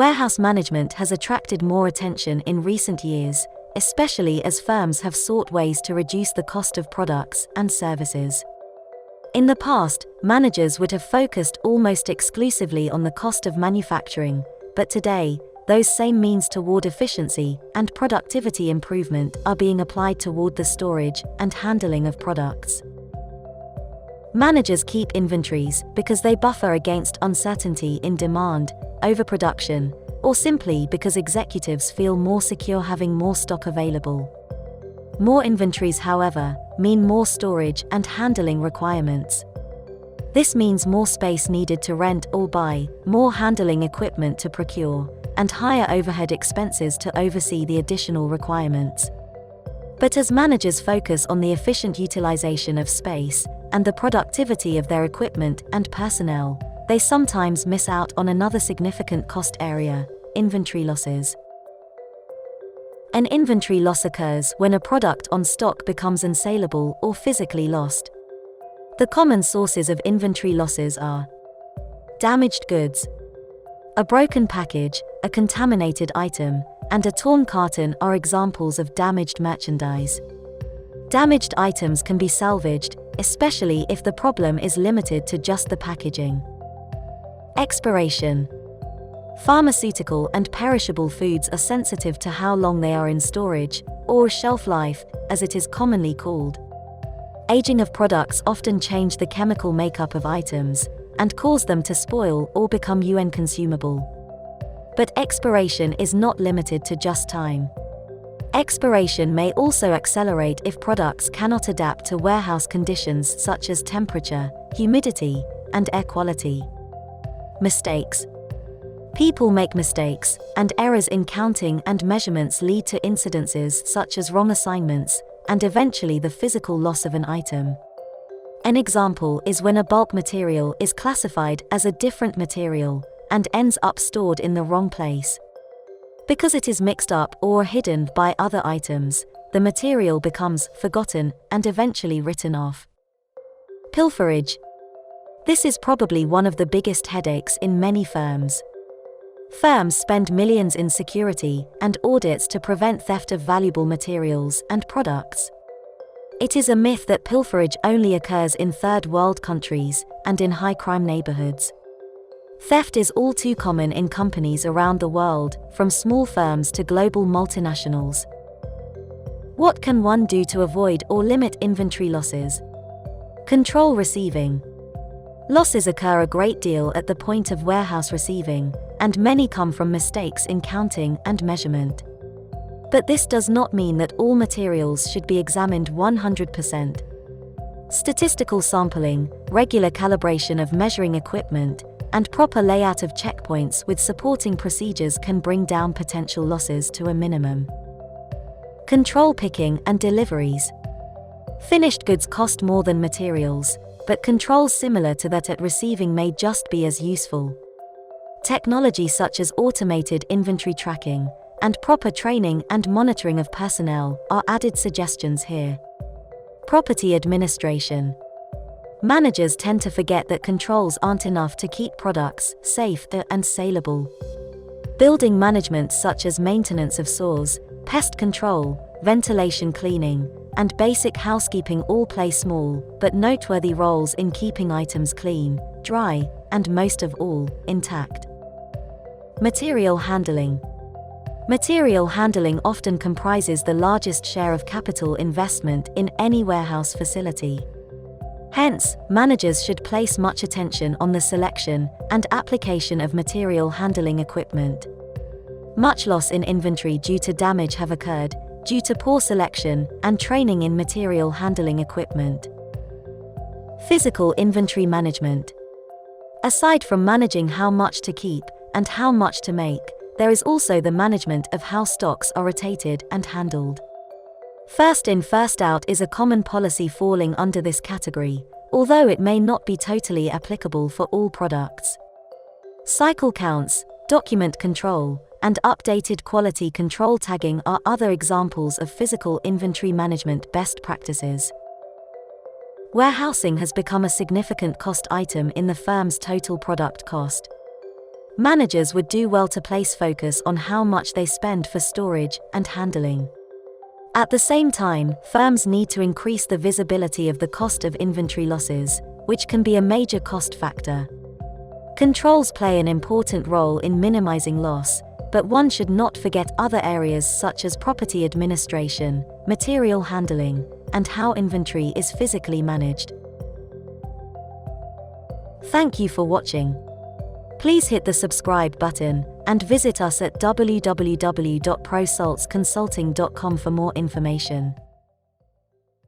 Warehouse management has attracted more attention in recent years, especially as firms have sought ways to reduce the cost of products and services. In the past, managers would have focused almost exclusively on the cost of manufacturing, but today, those same means toward efficiency and productivity improvement are being applied toward the storage and handling of products. Managers keep inventories because they buffer against uncertainty in demand, overproduction, or simply because executives feel more secure having more stock available. More inventories, however, mean more storage and handling requirements. This means more space needed to rent or buy, more handling equipment to procure, and higher overhead expenses to oversee the additional requirements. But as managers focus on the efficient utilization of space and the productivity of their equipment and personnel, they sometimes miss out on another significant cost area: inventory losses. An inventory loss occurs when a product on stock becomes unsaleable or physically lost. The common sources of inventory losses are damaged goods. A broken package, a contaminated item, and a torn carton are examples of damaged merchandise. Damaged items can be salvaged, especially if the problem is limited to just the packaging. Expiration. Pharmaceutical and perishable foods are sensitive to how long they are in storage, or shelf life, as it is commonly called. Aging of products often change the chemical makeup of items and cause them to spoil or become unconsumable. But expiration is not limited to just time. Expiration may also accelerate if products cannot adapt to warehouse conditions such as temperature, humidity, and air quality. Mistakes. People make mistakes, and errors in counting and measurements lead to incidences such as wrong assignments, and eventually the physical loss of an item. An example is when a bulk material is classified as a different material, and ends up stored in the wrong place. Because it is mixed up or hidden by other items, the material becomes forgotten and eventually written off. Pilferage. This is probably one of the biggest headaches in many firms. Firms spend millions in security and audits to prevent theft of valuable materials and products. It is a myth that pilferage only occurs in third world countries and in high-crime neighborhoods. Theft is all too common in companies around the world, from small firms to global multinationals. What can one do to avoid or limit inventory losses? Control receiving. Losses occur a great deal at the point of warehouse receiving, and many come from mistakes in counting and measurement. But this does not mean that all materials should be examined 100%. Statistical sampling, regular calibration of measuring equipment, and proper layout of checkpoints with supporting procedures can bring down potential losses to a minimum. Control picking and deliveries. Finished goods cost more than materials, but controls similar to that at receiving may just be as useful. Technology such as automated inventory tracking and proper training and monitoring of personnel are added suggestions here. Property administration. Managers tend to forget that controls aren't enough to keep products safe and saleable. Building management such as maintenance of stores, pest control, ventilation cleaning, and basic housekeeping all play small but noteworthy roles in keeping items clean, dry, and most of all, intact. Material handling. Material handling often comprises the largest share of capital investment in any warehouse facility. Hence, managers should place much attention on the selection and application of material handling equipment. Much loss in inventory due to damage have occurred, due to poor selection and training in material handling equipment. Physical inventory management. Aside from managing how much to keep and how much to make, there is also the management of how stocks are rotated and handled. First in, first out is a common policy falling under this category, although it may not be totally applicable for all products. Cycle counts, document control, and updated quality control tagging are other examples of physical inventory management best practices. Warehousing has become a significant cost item in the firm's total product cost. Managers would do well to place focus on how much they spend for storage and handling. At the same time, firms need to increase the visibility of the cost of inventory losses, which can be a major cost factor. Controls play an important role in minimizing loss, but one should not forget other areas such as property administration, material handling, and how inventory is physically managed. Thank you for watching. Please hit the subscribe button and visit us at www.prosaltsconsulting.com for more information.